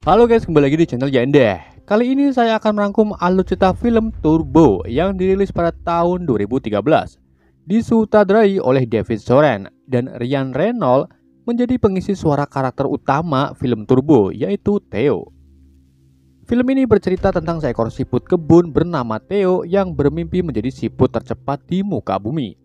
Halo guys, kembali lagi di channel Jendeh. Kali ini saya akan merangkum alur cerita film Turbo yang dirilis pada tahun 2013. Disutradai oleh David Soren dan Ryan Reynolds menjadi pengisi suara karakter utama film Turbo, yaitu Theo. Film ini bercerita tentang seekor siput kebun bernama Theo yang bermimpi menjadi siput tercepat di muka bumi.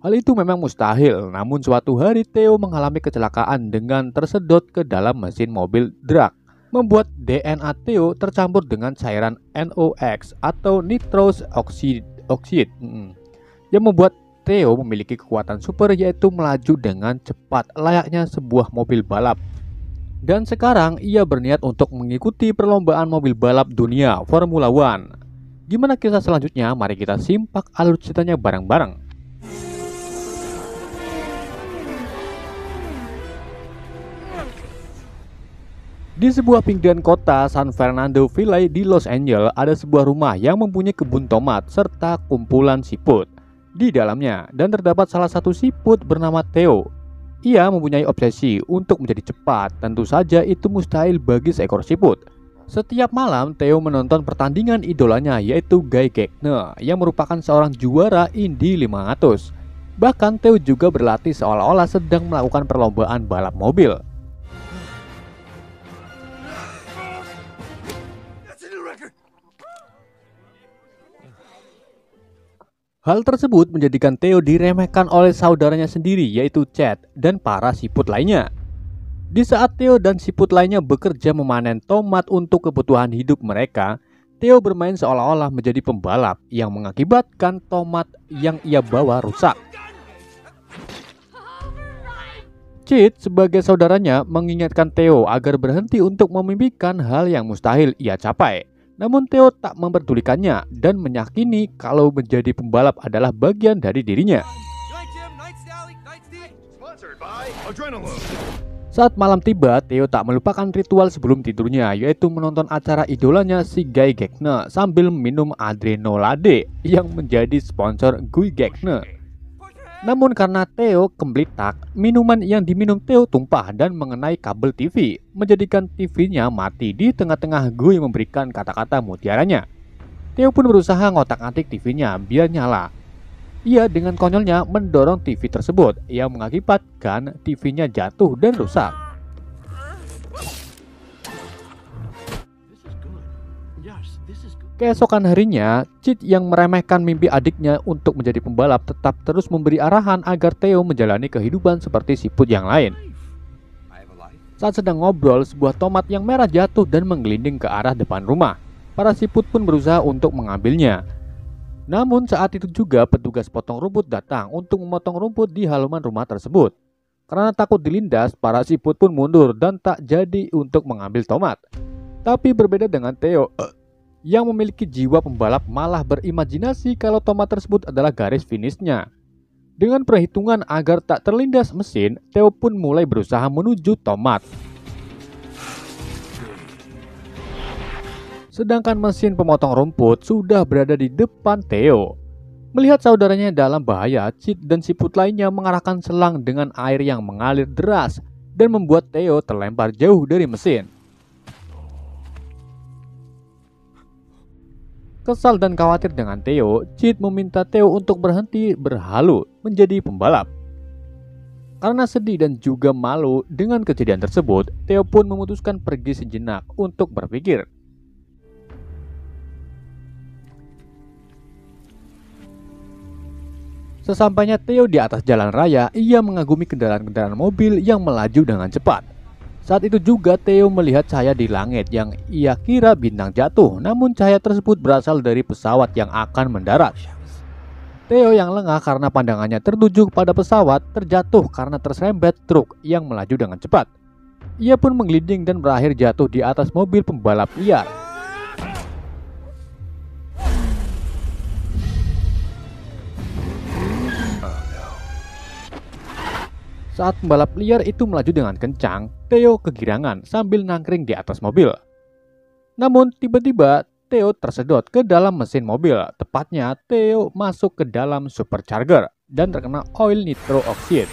Hal itu memang mustahil, namun suatu hari Theo mengalami kecelakaan dengan tersedot ke dalam mesin mobil truk, membuat DNA Theo tercampur dengan cairan NOx atau nitrous oxide, yang membuat Theo memiliki kekuatan super, yaitu melaju dengan cepat layaknya sebuah mobil balap. Dan sekarang ia berniat untuk mengikuti perlombaan mobil balap dunia Formula One. Gimana kisah selanjutnya? Mari kita simpak alur ceritanya bareng-bareng. Di sebuah pinggiran kota San Fernando Valley di Los Angeles, ada sebuah rumah yang mempunyai kebun tomat serta kumpulan siput di dalamnya, dan terdapat salah satu siput bernama Theo. Ia mempunyai obsesi untuk menjadi cepat. Tentu saja itu mustahil bagi seekor siput. Setiap malam Theo menonton pertandingan idolanya, yaitu Guy Gardner, yang merupakan seorang juara Indy 500. Bahkan Theo juga berlatih seolah-olah sedang melakukan perlombaan balap mobil. Hal tersebut menjadikan Theo diremehkan oleh saudaranya sendiri, yaitu Chad dan para siput lainnya. Di saat Theo dan siput lainnya bekerja memanen tomat untuk kebutuhan hidup mereka, Theo bermain seolah-olah menjadi pembalap yang mengakibatkan tomat yang ia bawa rusak. Chad sebagai saudaranya mengingatkan Theo agar berhenti untuk memimpikan hal yang mustahil ia capai. Namun Theo tak memperdulikannya dan meyakini kalau menjadi pembalap adalah bagian dari dirinya. Saat malam tiba, Theo tak melupakan ritual sebelum tidurnya, yaitu menonton acara idolanya si Guy Gardner sambil minum Adrenalade yang menjadi sponsor Guy Gardner. Namun karena Theo kembalitak, minuman yang diminum Theo tumpah dan mengenai kabel TV, menjadikan TV-nya mati di tengah-tengah Guy memberikan kata-kata mutiaranya. Theo pun berusaha ngotak-atik TV-nya biar nyala. Ia dengan konyolnya mendorong TV tersebut yang mengakibatkan TV-nya jatuh dan rusak. Keesokan harinya, Chad yang meremehkan mimpi adiknya untuk menjadi pembalap tetap terus memberi arahan agar Theo menjalani kehidupan seperti siput yang lain. Saat sedang ngobrol, sebuah tomat yang merah jatuh dan menggelinding ke arah depan rumah. Para siput pun berusaha untuk mengambilnya. Namun saat itu juga petugas potong rumput datang untuk memotong rumput di halaman rumah tersebut. Karena takut dilindas, para siput pun mundur dan tak jadi untuk mengambil tomat. Tapi berbeda dengan Theo, yang memiliki jiwa pembalap, malah berimajinasi kalau tomat tersebut adalah garis finishnya. Dengan perhitungan agar tak terlindas mesin, Theo pun mulai berusaha menuju tomat. Sedangkan mesin pemotong rumput sudah berada di depan Theo. Melihat saudaranya dalam bahaya, Chad dan siput lainnya mengarahkan selang dengan air yang mengalir deras dan membuat Theo terlempar jauh dari mesin. Kesal dan khawatir dengan Theo, Chad meminta Theo untuk berhenti berhalu menjadi pembalap. Karena sedih dan juga malu dengan kejadian tersebut, Theo pun memutuskan pergi sejenak untuk berpikir. Sesampainya Theo di atas jalan raya, ia mengagumi kendaraan-kendaraan mobil yang melaju dengan cepat. Saat itu juga Theo melihat cahaya di langit yang ia kira bintang jatuh, namun cahaya tersebut berasal dari pesawat yang akan mendarat. Theo yang lengah karena pandangannya tertuju pada pesawat terjatuh karena terserempet truk yang melaju dengan cepat. Ia pun menggelinding dan berakhir jatuh di atas mobil pembalap liar. Saat pembalap liar itu melaju dengan kencang, Theo kegirangan sambil nangkring di atas mobil. Namun tiba-tiba Theo tersedot ke dalam mesin mobil. Tepatnya Theo masuk ke dalam supercharger dan terkena oil nitro oxide.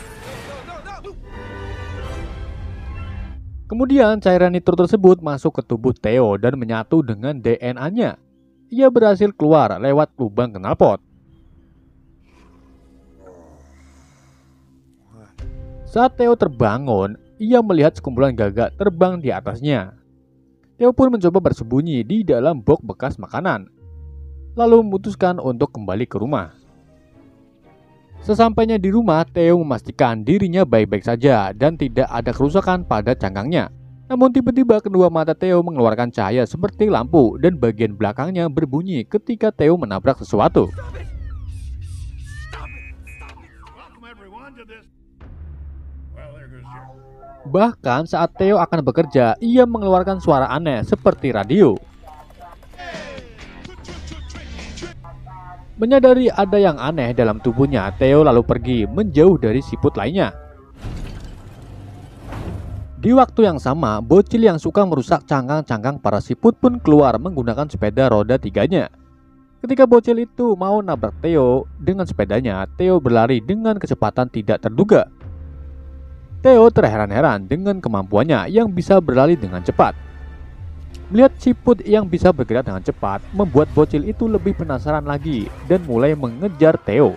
Kemudian cairan nitro tersebut masuk ke tubuh Theo dan menyatu dengan DNA-nya. Ia berhasil keluar lewat lubang knalpot. Saat Theo terbangun, ia melihat sekumpulan gagak terbang di atasnya. Theo pun mencoba bersembunyi di dalam box bekas makanan, lalu memutuskan untuk kembali ke rumah. Sesampainya di rumah, Theo memastikan dirinya baik-baik saja dan tidak ada kerusakan pada cangkangnya. Namun tiba-tiba kedua mata Theo mengeluarkan cahaya seperti lampu dan bagian belakangnya berbunyi ketika Theo menabrak sesuatu. Bahkan saat Theo akan bekerja, ia mengeluarkan suara aneh seperti radio. Menyadari ada yang aneh dalam tubuhnya, Theo lalu pergi menjauh dari siput lainnya. Di waktu yang sama, bocil yang suka merusak cangkang-cangkang para siput pun keluar menggunakan sepeda roda tiganya. Ketika bocil itu mau nabrak Theo dengan sepedanya, Theo berlari dengan kecepatan tidak terduga. Theo terheran-heran dengan kemampuannya yang bisa berlari dengan cepat. Melihat siput yang bisa bergerak dengan cepat membuat bocil itu lebih penasaran lagi dan mulai mengejar Theo.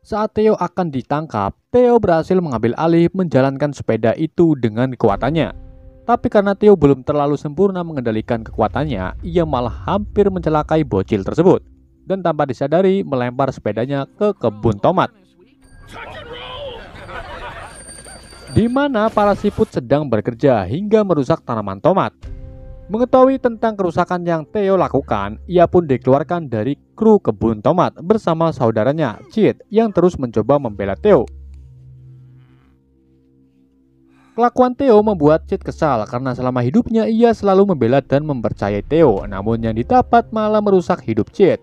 Saat Theo akan ditangkap, Theo berhasil mengambil alih menjalankan sepeda itu dengan kekuatannya. Tapi karena Theo belum terlalu sempurna mengendalikan kekuatannya, ia malah hampir mencelakai bocil tersebut dan tanpa disadari melempar sepedanya ke kebun tomat, di mana para siput sedang bekerja hingga merusak tanaman tomat. Mengetahui tentang kerusakan yang Theo lakukan, ia pun dikeluarkan dari kru kebun tomat bersama saudaranya Chit yang terus mencoba membela Theo. Kelakuan Theo membuat Chit kesal karena selama hidupnya ia selalu membela dan mempercayai Theo, namun yang didapat malah merusak hidup Chit.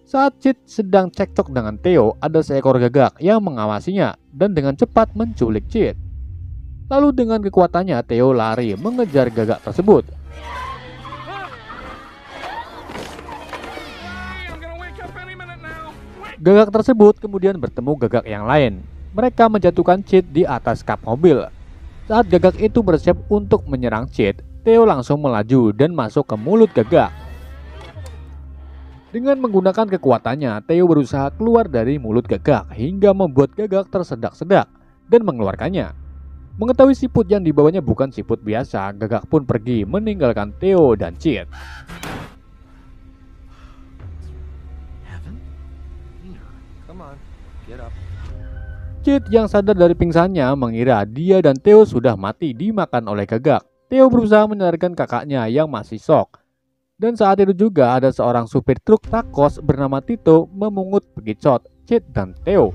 Saat Chit sedang cekcok dengan Theo, ada seekor gagak yang mengawasinya dan dengan cepat menculik Chit. Lalu dengan kekuatannya Theo lari mengejar gagak tersebut. Gagak tersebut kemudian bertemu gagak yang lain. Mereka menjatuhkan Chit di atas kap mobil. Saat gagak itu bersiap untuk menyerang Chit, Theo langsung melaju dan masuk ke mulut gagak. Dengan menggunakan kekuatannya, Theo berusaha keluar dari mulut gagak hingga membuat gagak tersedak-sedak dan mengeluarkannya. Mengetahui siput yang dibawanya bukan siput biasa, gagak pun pergi meninggalkan Theo dan Chit. Chit yang sadar dari pingsannya mengira dia dan Theo sudah mati dimakan oleh gagak. Theo berusaha menyadarkan kakaknya yang masih shock. Dan saat itu juga ada seorang supir truk tacos bernama Tito memungut bekicot Chit dan Theo,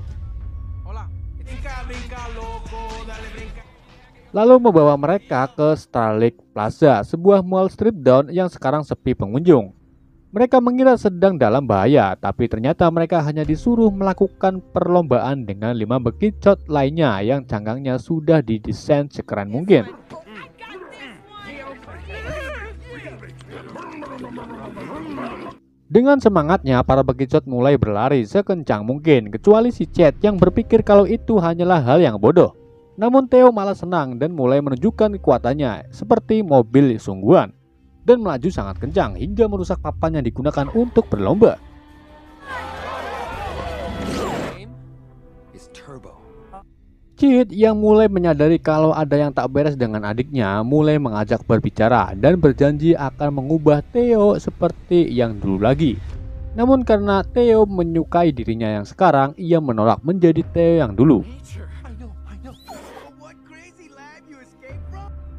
lalu membawa mereka ke Starlake Plaza, sebuah mall strip down yang sekarang sepi pengunjung. Mereka mengira sedang dalam bahaya, tapi ternyata mereka hanya disuruh melakukan perlombaan dengan 5 bekicot lainnya yang cangkangnya sudah didesain sekeren mungkin. Dengan semangatnya, para bekicot mulai berlari sekencang mungkin, kecuali si Chit yang berpikir kalau itu hanyalah hal yang bodoh. Namun Theo malah senang dan mulai menunjukkan kekuatannya seperti mobil sungguhan dan melaju sangat kencang hingga merusak papan yang digunakan untuk berlomba. Chit yang mulai menyadari kalau ada yang tak beres dengan adiknya mulai mengajak berbicara dan berjanji akan mengubah Theo seperti yang dulu lagi. Namun karena Theo menyukai dirinya yang sekarang, ia menolak menjadi Theo yang dulu.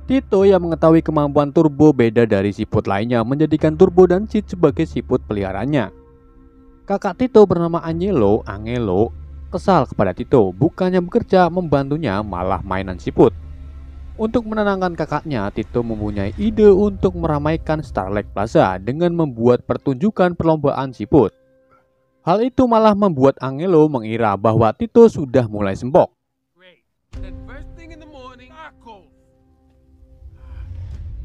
Tito yang mengetahui kemampuan Turbo beda dari siput lainnya menjadikan Turbo dan Chit sebagai siput peliharaannya. Kakak Tito bernama Angelo kesal kepada Tito, bukannya bekerja membantunya malah mainan siput. Untuk menenangkan kakaknya, Tito mempunyai ide untuk meramaikan Starlake Plaza dengan membuat pertunjukan perlombaan siput. Hal itu malah membuat Angelo mengira bahwa Tito sudah mulai sempok.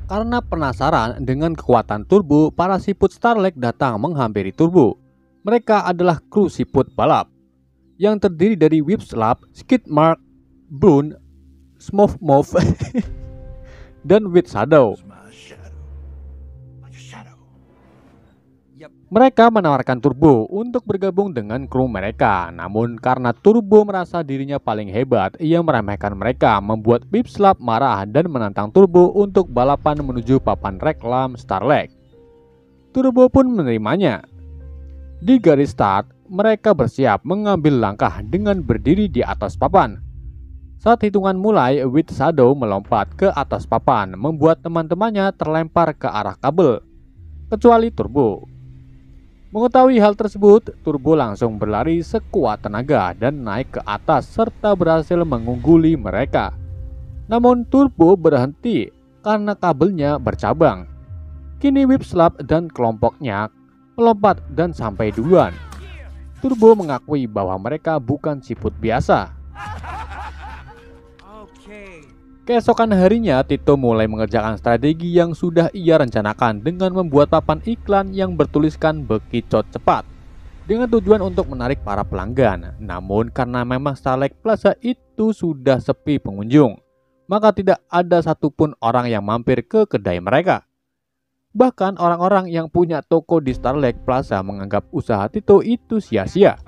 Karena penasaran dengan kekuatan Turbo, para siput Starlake datang menghampiri Turbo. Mereka adalah kru siput balap yang terdiri dari Whipslap, Skidmark, Boone, Smooth Move, dan With Shadow. Mereka menawarkan Turbo untuk bergabung dengan kru mereka, namun karena Turbo merasa dirinya paling hebat, ia meremehkan mereka, membuat Whip Slap marah dan menantang Turbo untuk balapan menuju papan reklam Starlight. Turbo pun menerimanya. Di garis start, mereka bersiap mengambil langkah dengan berdiri di atas papan. Saat hitungan mulai, With Shadow melompat ke atas papan, membuat teman-temannya terlempar ke arah kabel, kecuali Turbo. Mengetahui hal tersebut, Turbo langsung berlari sekuat tenaga dan naik ke atas serta berhasil mengungguli mereka. Namun Turbo berhenti karena kabelnya bercabang. Kini Whip Slap dan kelompoknya melompat dan sampai duluan. Turbo mengakui bahwa mereka bukan siput biasa. Keesokan harinya, Tito mulai mengerjakan strategi yang sudah ia rencanakan dengan membuat papan iklan yang bertuliskan bekicot cepat dengan tujuan untuk menarik para pelanggan. Namun karena memang Starlight Plaza itu sudah sepi pengunjung, maka tidak ada satupun orang yang mampir ke kedai mereka. Bahkan orang-orang yang punya toko di Starlight Plaza menganggap usaha Tito itu sia-sia.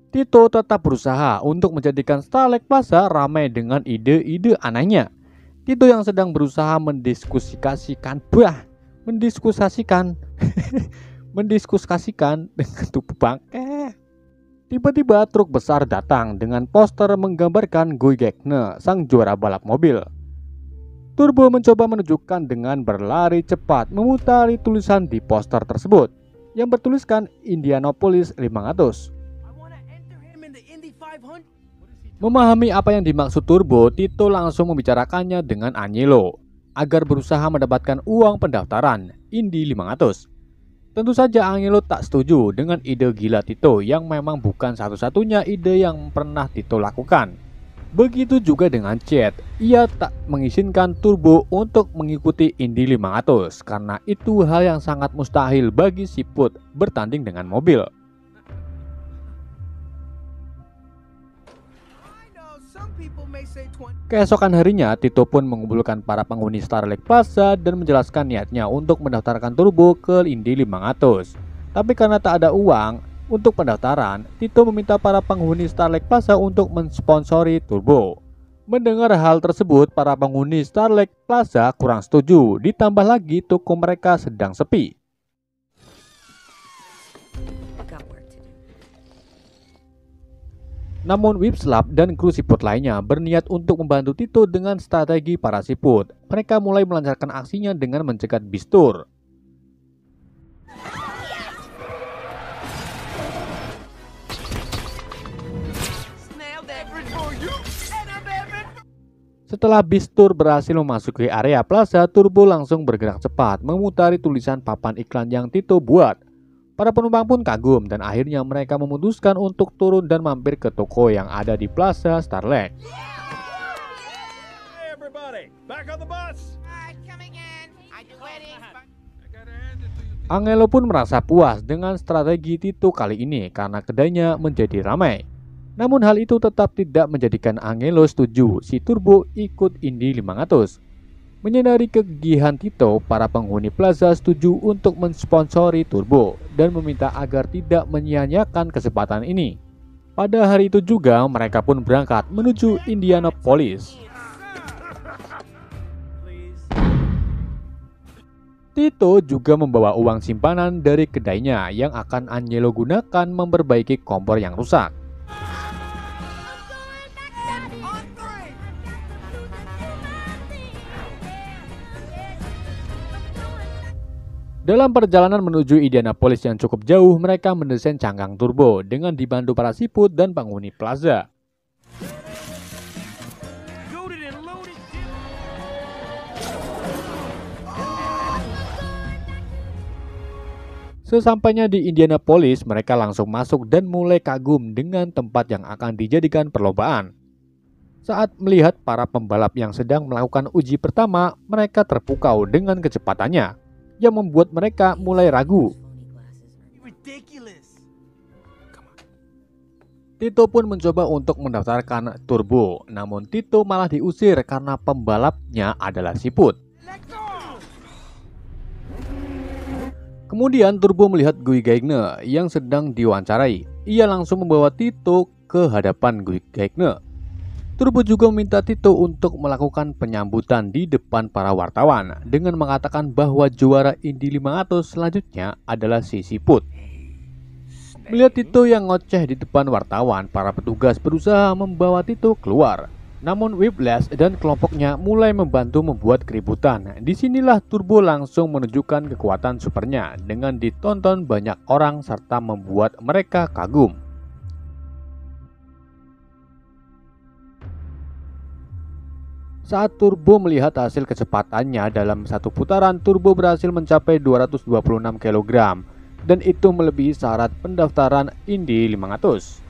Tito tetap berusaha untuk menjadikan Starlight Plaza ramai dengan ide-ide anehnya. Tito yang sedang berusaha mendiskusiasikan dengan tubuh bangke. Tiba-tiba truk besar datang dengan poster menggambarkan Guy Gardner, sang juara balap mobil. Turbo mencoba menunjukkan dengan berlari cepat memutari tulisan di poster tersebut yang bertuliskan Indianapolis 500. Memahami apa yang dimaksud Turbo, Tito langsung membicarakannya dengan Agnello agar berusaha mendapatkan uang pendaftaran Indy 500. Tentu saja Agnello tak setuju dengan ide gila Tito yang memang bukan satu-satunya ide yang pernah Tito lakukan. Begitu juga dengan Chet, ia tak mengizinkan Turbo untuk mengikuti Indy 500 karena itu hal yang sangat mustahil bagi siput bertanding dengan mobil. Keesokan harinya, Tito pun mengumpulkan para penghuni Starlight Plaza dan menjelaskan niatnya untuk mendaftarkan Turbo ke Indy 500. Tapi karena tak ada uang untuk pendaftaran, Tito meminta para penghuni Starlight Plaza untuk mensponsori Turbo. Mendengar hal tersebut, para penghuni Starlight Plaza kurang setuju, ditambah lagi toko mereka sedang sepi. Namun Whip Slap dan kru siput lainnya berniat untuk membantu Tito dengan strategi para siput. Mereka mulai melancarkan aksinya dengan mencegat Bistur. Setelah Bistur berhasil memasuki area plaza, Turbo langsung bergerak cepat memutari tulisan papan iklan yang Tito buat. Para penumpang pun kagum dan akhirnya mereka memutuskan untuk turun dan mampir ke toko yang ada di Plaza Starlight. Agnello pun merasa puas dengan strategi Tito kali ini karena kedainya menjadi ramai. Namun hal itu tetap tidak menjadikan Agnello setuju si Turbo ikut Indy 500. Menyadari kegigihan Tito, para penghuni plaza setuju untuk mensponsori Turbo dan meminta agar tidak menyia-nyiakan kesempatan ini. Pada hari itu juga mereka pun berangkat menuju Indianapolis. Tito juga membawa uang simpanan dari kedainya yang akan Agnello gunakan memperbaiki kompor yang rusak. Dalam perjalanan menuju Indianapolis yang cukup jauh, mereka mendesain cangkang turbo dengan dibantu para siput dan penghuni plaza. Sesampainya di Indianapolis, mereka langsung masuk dan mulai kagum dengan tempat yang akan dijadikan perlombaan. Saat melihat para pembalap yang sedang melakukan uji pertama, mereka terpukau dengan kecepatannya yang membuat mereka mulai ragu. Tito pun mencoba untuk mendaftarkan Turbo, namun Tito malah diusir karena pembalapnya adalah siput. Kemudian Turbo melihat Guy Gaigne yang sedang diwawancarai. Ia langsung membawa Tito ke hadapan Guy Gaigne. Turbo juga meminta Tito untuk melakukan penyambutan di depan para wartawan dengan mengatakan bahwa juara Indy 500 selanjutnya adalah si siput. Melihat Tito yang ngoceh di depan wartawan, para petugas berusaha membawa Tito keluar. Namun Whiplash dan kelompoknya mulai membantu membuat keributan. Disinilah Turbo langsung menunjukkan kekuatan supernya dengan ditonton banyak orang serta membuat mereka kagum. Saat Turbo melihat hasil kecepatannya dalam satu putaran, Turbo berhasil mencapai 226 kg. Dan itu melebihi syarat pendaftaran Indy 500.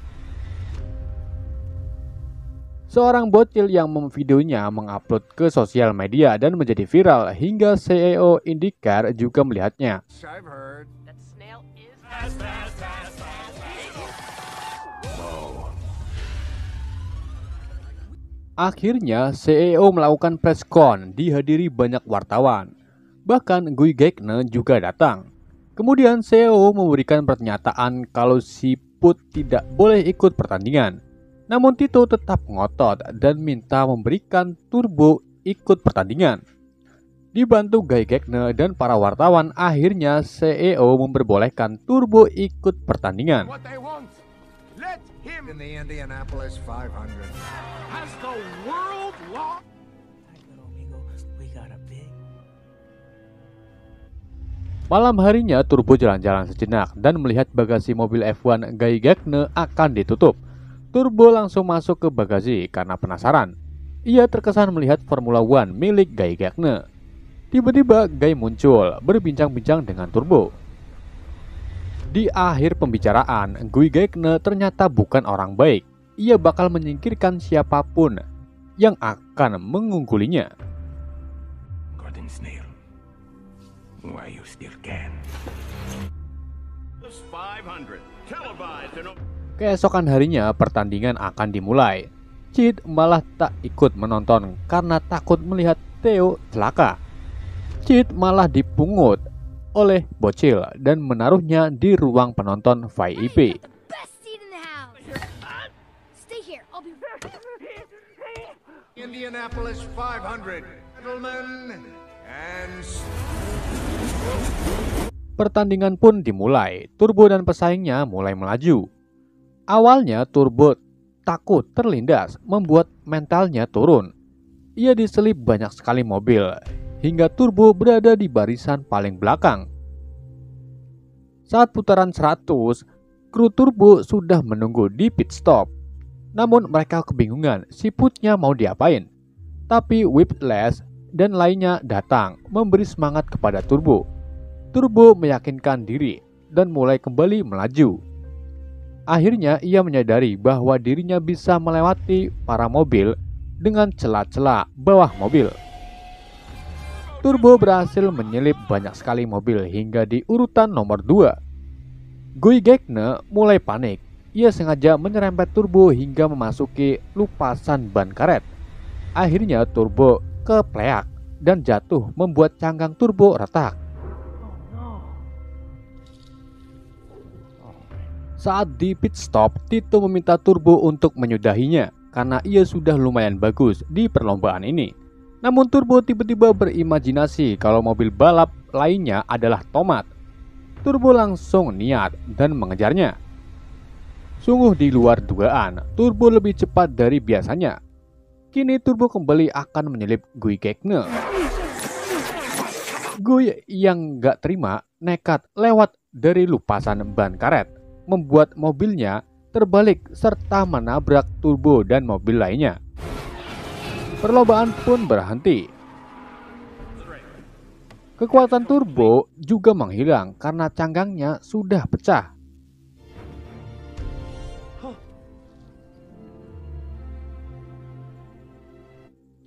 Seorang bocil yang memvideonya mengupload ke sosial media dan menjadi viral hingga CEO IndyCar juga melihatnya. Akhirnya CEO melakukan press con dihadiri banyak wartawan. Bahkan Guy Gaigne juga datang. Kemudian CEO memberikan pernyataan kalau siput tidak boleh ikut pertandingan. Namun Tito tetap ngotot dan minta memberikan Turbo ikut pertandingan. Dibantu Guy Gaigne dan para wartawan, akhirnya CEO memperbolehkan Turbo ikut pertandingan. Malam harinya Turbo jalan-jalan sejenak dan melihat bagasi mobil F1 Guy Gaigne akan ditutup. Turbo langsung masuk ke bagasi karena penasaran. Ia terkesan melihat Formula One milik Guy Gaigne. Tiba-tiba Guy muncul berbincang-bincang dengan Turbo. Di akhir pembicaraan, Guy Gaigne ternyata bukan orang baik. Ia bakal menyingkirkan siapapun yang akan mengunggulinya. Why you still can. Keesokan harinya pertandingan akan dimulai. Chid malah tak ikut menonton karena takut melihat Theo celaka. Chid malah dipungut oleh bocil dan menaruhnya di ruang penonton VIP. Indianapolis 500, gentlemen. Pertandingan pun dimulai. Turbo dan pesaingnya mulai melaju. Awalnya Turbo takut terlindas, membuat mentalnya turun. Ia diselip banyak sekali mobil, hingga Turbo berada di barisan paling belakang. Saat putaran 100, kru Turbo sudah menunggu di pit stop. Namun mereka kebingungan siputnya mau diapain. Tapi Whiplash dan lainnya datang memberi semangat kepada Turbo. Turbo meyakinkan diri dan mulai kembali melaju. Akhirnya ia menyadari bahwa dirinya bisa melewati para mobil dengan celah-celah bawah mobil. Turbo berhasil menyelip banyak sekali mobil hingga di urutan nomor 2. Guy Gaigne mulai panik. Ia sengaja menyerempet Turbo hingga memasuki lupasan ban karet. Akhirnya Turbo kepleak dan jatuh membuat cangkang Turbo retak. Saat di pit stop, Tito meminta Turbo untuk menyudahinya karena ia sudah lumayan bagus di perlombaan ini. Namun Turbo tiba-tiba berimajinasi kalau mobil balap lainnya adalah tomat. Turbo langsung niat dan mengejarnya. Sungguh di luar dugaan, Turbo lebih cepat dari biasanya. Kini Turbo kembali akan menyelip Guy Gaigne. Guy yang gak terima nekat lewat dari lupasan ban karet, membuat mobilnya terbalik serta menabrak Turbo dan mobil lainnya. Perlombaan pun berhenti. Kekuatan Turbo juga menghilang karena cangkangnya sudah pecah.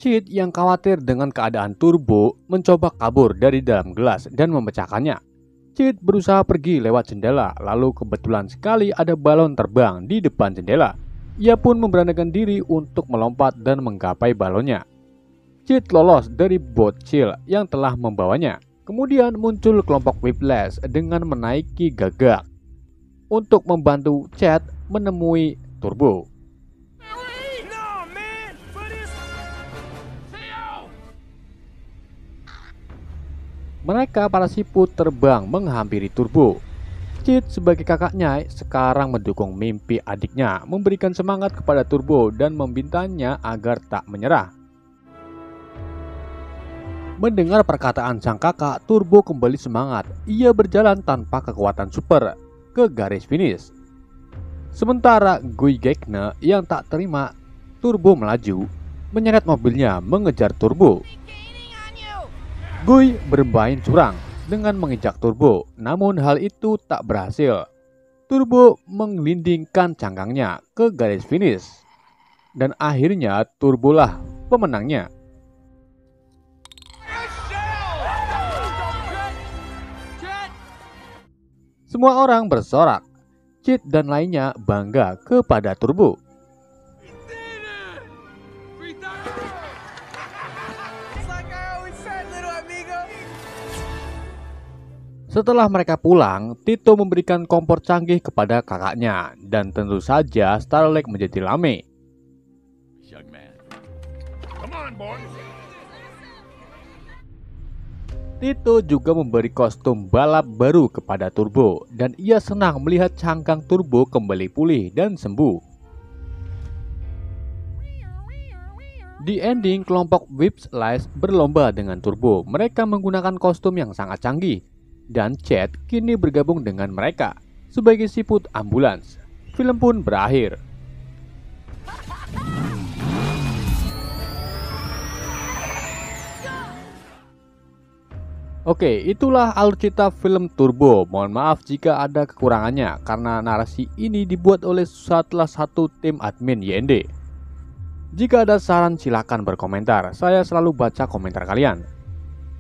Chid yang khawatir dengan keadaan Turbo mencoba kabur dari dalam gelas dan memecahkannya. Cid berusaha pergi lewat jendela, lalu kebetulan sekali ada balon terbang di depan jendela. Ia pun memberanikan diri untuk melompat dan menggapai balonnya. Cid lolos dari bocil yang telah membawanya. Kemudian muncul kelompok Whiplash dengan menaiki gagak untuk membantu Cid menemui Turbo. Mereka para siput terbang menghampiri Turbo. Cid sebagai kakaknya sekarang mendukung mimpi adiknya, memberikan semangat kepada Turbo dan membintanya agar tak menyerah. Mendengar perkataan sang kakak, Turbo kembali semangat. Ia berjalan tanpa kekuatan super ke garis finish. Sementara Guy Gardner yang tak terima Turbo melaju, menyeret mobilnya mengejar Turbo. Guy bermain curang dengan menginjak Turbo, namun hal itu tak berhasil. Turbo menggelindingkan cangkangnya ke garis finish, dan akhirnya Turbo lah pemenangnya. Semua orang bersorak. Cid dan lainnya bangga kepada Turbo. Setelah mereka pulang, Tito memberikan kompor canggih kepada kakaknya, dan tentu saja Star Lake menjadi rame. Tito juga memberi kostum balap baru kepada Turbo, dan ia senang melihat cangkang Turbo kembali pulih dan sembuh. Di ending, kelompok Whiplash berlomba dengan Turbo. Mereka menggunakan kostum yang sangat canggih, dan Cid kini bergabung dengan mereka sebagai siput ambulans. Film pun berakhir. Oke, itulah alur cerita film Turbo. Mohon maaf jika ada kekurangannya karena narasi ini dibuat oleh salah satu tim admin YND. Jika ada saran silakan berkomentar. Saya selalu baca komentar kalian.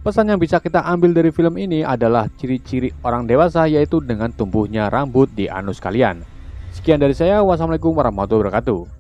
Pesan yang bisa kita ambil dari film ini adalah ciri-ciri orang dewasa, yaitu dengan tumbuhnya rambut di anus kalian. Sekian dari saya. Wassalamualaikum warahmatullahi wabarakatuh.